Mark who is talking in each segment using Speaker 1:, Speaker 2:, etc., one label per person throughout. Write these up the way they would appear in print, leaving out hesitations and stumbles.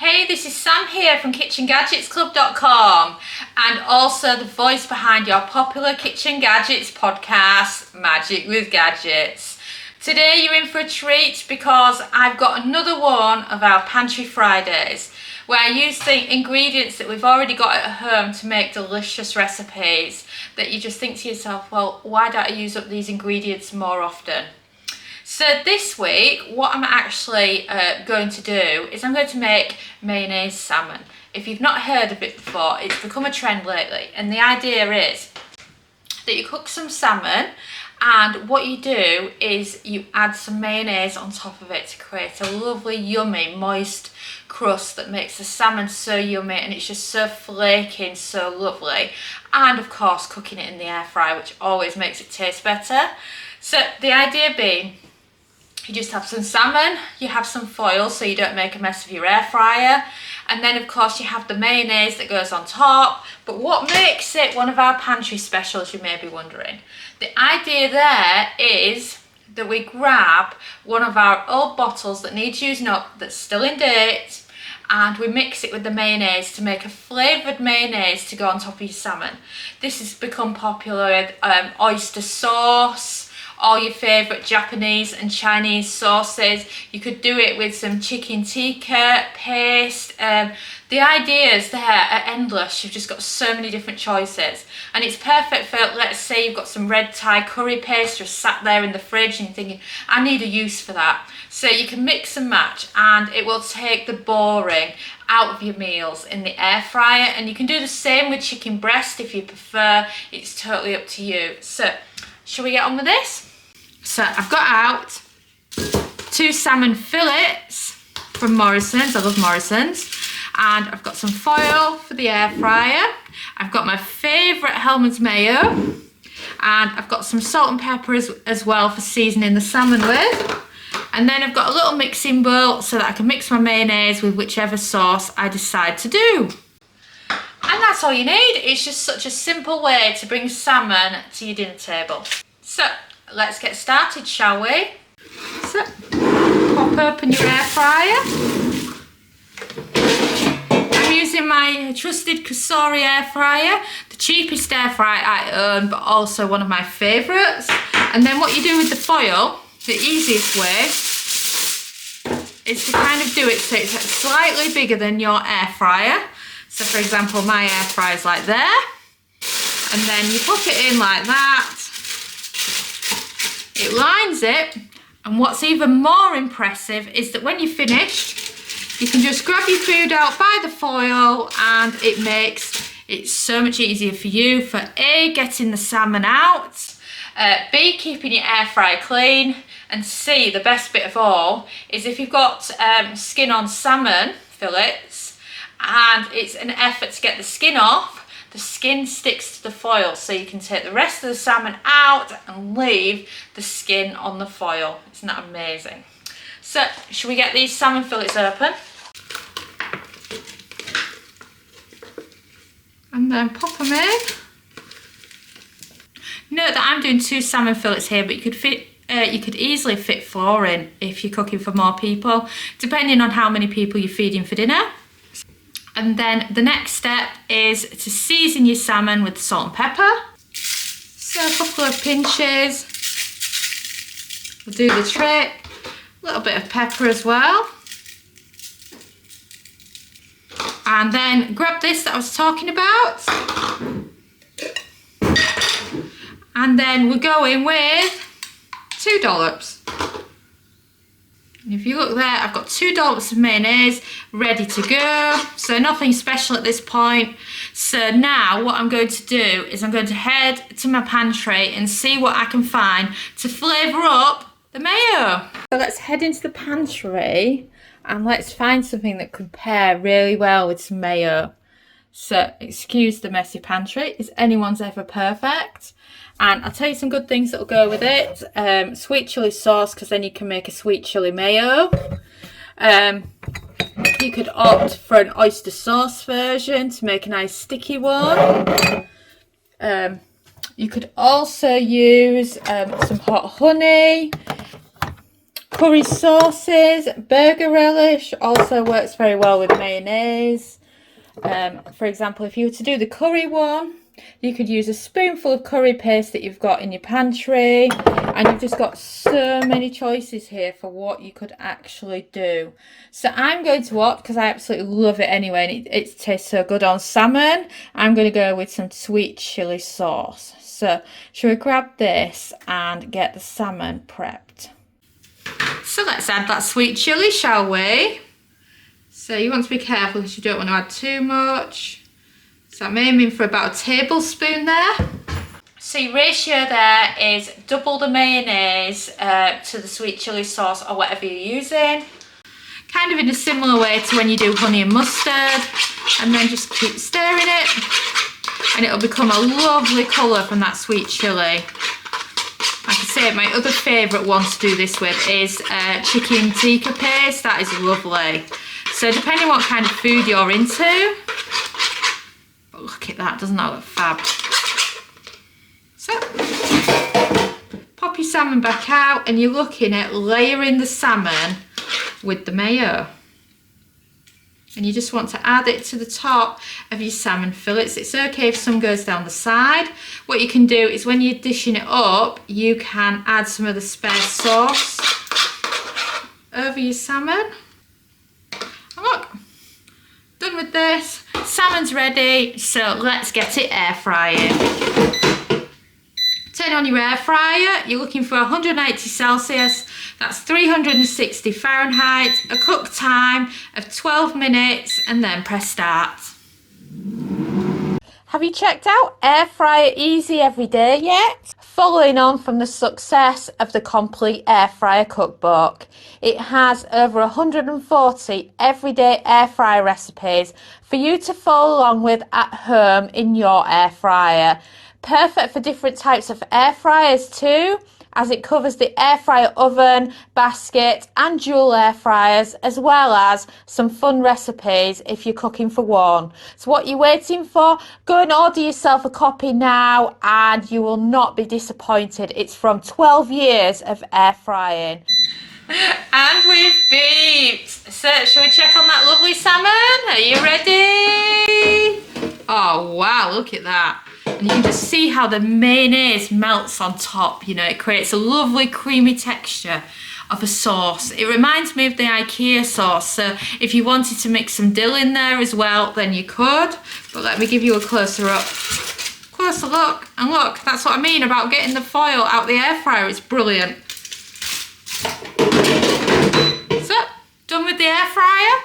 Speaker 1: Hey, this is Sam here from KitchenGadgetsClub.com and also the voice behind your popular Kitchen Gadgets podcast, Magic with Gadgets. Today you're in for a treat because I've got another one of our Pantry Fridays where I use the ingredients that we've already got at home to make delicious recipes that you just think to yourself, well, why don't I use up these ingredients more often? So this week, what I'm actually going to do is I'm going to make mayonnaise salmon. If you've not heard of it before, it's become a trend lately. And the idea is that you cook some salmon and what you do is you add some mayonnaise on top of it to create a lovely, yummy, moist crust that makes the salmon so yummy and it's just so flaky and so lovely. And of course, cooking it in the air fryer, which always makes it taste better. So the idea being, you just have some salmon, you have some foil so you don't make a mess of your air fryer, and then of course you have the mayonnaise that goes on top. But what makes it one of our pantry specials, you may be wondering? The idea there is that we grab one of our old bottles that needs using up, that's still in date, and we mix it with the mayonnaise to make a flavoured mayonnaise to go on top of your salmon. This has become popular with oyster sauce, all your favourite Japanese and Chinese sauces. You could do it with some chicken tikka paste. The ideas there are endless. You've just got so many different choices. And it's perfect for, let's say you've got some red Thai curry paste just sat there in the fridge and you're thinking, I need a use for that. So you can mix and match and it will take the boring out of your meals in the air fryer. And you can do the same with chicken breast if you prefer. It's totally up to you. So, shall we get on with this? So I've got out 2 salmon fillets from Morrison's. I love Morrison's. And I've got some foil for the air fryer. I've got my favourite Hellmann's mayo. And I've got some salt and pepper as well for seasoning the salmon with. And then I've got a little mixing bowl so that I can mix my mayonnaise with whichever sauce I decide to do. And that's all you need. It's just such a simple way to bring salmon to your dinner table. So let's get started, shall we? So, pop open your air fryer. I'm using my trusted Kusori air fryer, the cheapest air fryer I own, but also one of my favourites. And then what you do with the foil, the easiest way, is to kind of do it so it's slightly bigger than your air fryer. So for example, my air fryer is like there. And then you pop it in like that. It lines it, and what's even more impressive is that when you're finished, you can just grab your food out by the foil and it makes it so much easier for you for A, getting the salmon out, B, keeping your air fryer clean, and C, the best bit of all, is if you've got skin on salmon fillets and it's an effort to get the skin off, the skin sticks to the foil, so you can take the rest of the salmon out and leave the skin on the foil. Isn't that amazing? So, should we get these salmon fillets open? And then pop them in. Note that I'm doing 2 salmon fillets here, but you could easily fit 4 in if you're cooking for more people, depending on how many people you're feeding for dinner. And then the next step is to season your salmon with salt and pepper. So a couple of pinches will do the trick. A little bit of pepper as well. And then grab this that I was talking about. And then we're going with 2 dollops. And if you look there, I've got 2 dollops of mayonnaise ready to go. So nothing special at this point. So now what I'm going to do is I'm going to head to my pantry and see what I can find to flavour up the mayo. So let's head into the pantry and let's find something that could pair really well with some mayo. So excuse the messy pantry. Is anyone's ever perfect? And I'll tell you some good things that will go with it. Sweet chilli sauce, because then you can make a sweet chilli mayo. You could opt for an oyster sauce version to make a nice sticky one. You could also use some hot honey. curry sauces. Burger relish also works very well with mayonnaise. For example, if you were to do the curry one, you could use a spoonful of curry paste that you've got in your pantry, and you've just got so many choices here for what you could actually do. So I'm going to opt, because I absolutely love it anyway, and it tastes so good on salmon, I'm going to go with some sweet chili sauce. So shall we grab this and get the salmon prepped? So let's add that sweet chili, shall we? So you want to be careful because you don't want to add too much. So I'm aiming for about a tablespoon there. So your ratio there is double the mayonnaise to the sweet chili sauce or whatever you're using. Kind of in a similar way to when you do honey and mustard. And then just keep stirring it. And it'll become a lovely colour from that sweet chili. Like I say, my other favourite one to do this with is chicken tikka paste. That is lovely. So depending what kind of food you're into. But look at that, doesn't that look fab? So, pop your salmon back out and you're looking at layering the salmon with the mayo. And you just want to add it to the top of your salmon fillets. It's okay if some goes down the side. What you can do is when you're dishing it up, you can add some of the spare sauce over your salmon. And look, done with this. Salmon's ready, so let's get it air frying. Turn on your air fryer. You're looking for 180 Celsius. That's 360 Fahrenheit. A cook time of 12 minutes, and then press start. Have you checked out Air Fryer Easy Everyday yet? Following on from the success of the Complete Air Fryer Cookbook, it has over 140 everyday air fryer recipes for you to follow along with at home in your air fryer. Perfect for different types of air fryers too, as it covers the air fryer oven, basket and dual air fryers, as well as some fun recipes if you're cooking for one. So what you're waiting for? Go and order yourself a copy now and you will not be disappointed. It's from 12 years of air frying. And we've beeped. So shall we check on that lovely salmon? Are you ready? Oh wow, look at that. And you can just see how the mayonnaise melts on top, you know, it creates a lovely creamy texture of a sauce. It reminds me of the IKEA sauce, so if you wanted to mix some dill in there as well, then you could. But let me give you a closer look. And look, that's what I mean about getting the foil out the air fryer, it's brilliant. So, done with the air fryer.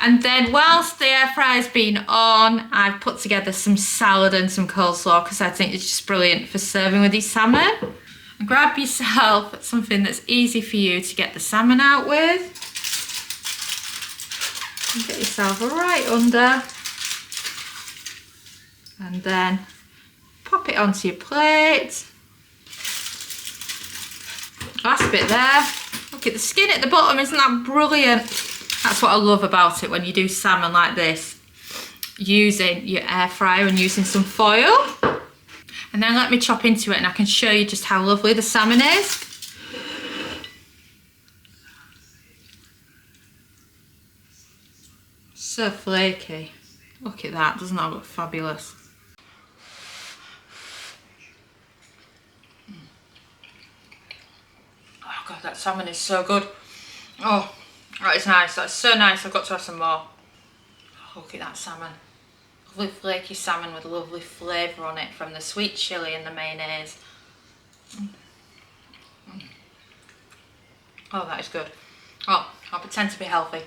Speaker 1: And then whilst the air fryer's been on, I've put together some salad and some coleslaw because I think it's just brilliant for serving with these salmon. And grab yourself something that's easy for you to get the salmon out with. And get yourself right under. And then pop it onto your plate. Last bit there. Look at the skin at the bottom, isn't that brilliant? That's what I love about it when you do salmon like this, using your air fryer and using some foil. And then let me chop into it and I can show you just how lovely the salmon is. So flaky. Look at that, doesn't that look fabulous? Oh God, that salmon is so good. Oh. That is nice, that's so nice, I've got to have some more. Oh, look at that salmon. Lovely flaky salmon with a lovely flavour on it from the sweet chilli and the mayonnaise. Oh, that is good. Oh, I'll pretend to be healthy.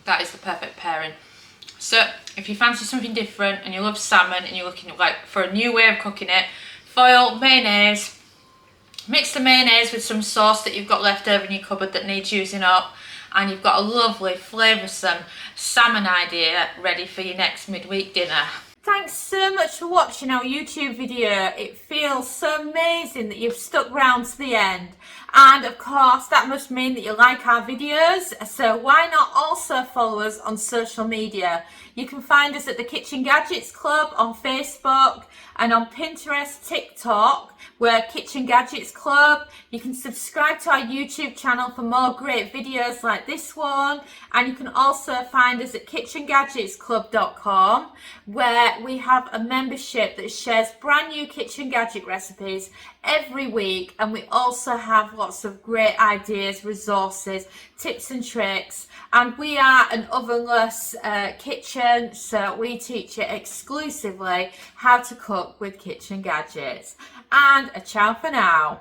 Speaker 1: That is the perfect pairing. So, if you fancy something different and you love salmon and you're looking like for a new way of cooking it, foil, mayonnaise, mix the mayonnaise with some sauce that you've got left over in your cupboard that needs using up, and you've got a lovely flavoursome salmon idea ready for your next midweek dinner. Thanks so much for watching our YouTube video. It feels so amazing that you've stuck around to the end. And of course, that must mean that you like our videos. So why not also follow us on social media? You can find us at the Kitchen Gadgets Club on Facebook and on Pinterest, TikTok. We're Kitchen Gadgets Club. You can subscribe to our YouTube channel for more great videos like this one. And you can also find us at KitchenGadgetsClub.com, where we have a membership that shares brand new kitchen gadget recipes every week. And we also have lots of great ideas, resources, tips and tricks. And we are an ovenless kitchen, so we teach you exclusively how to cook with kitchen gadgets. And a ciao for now.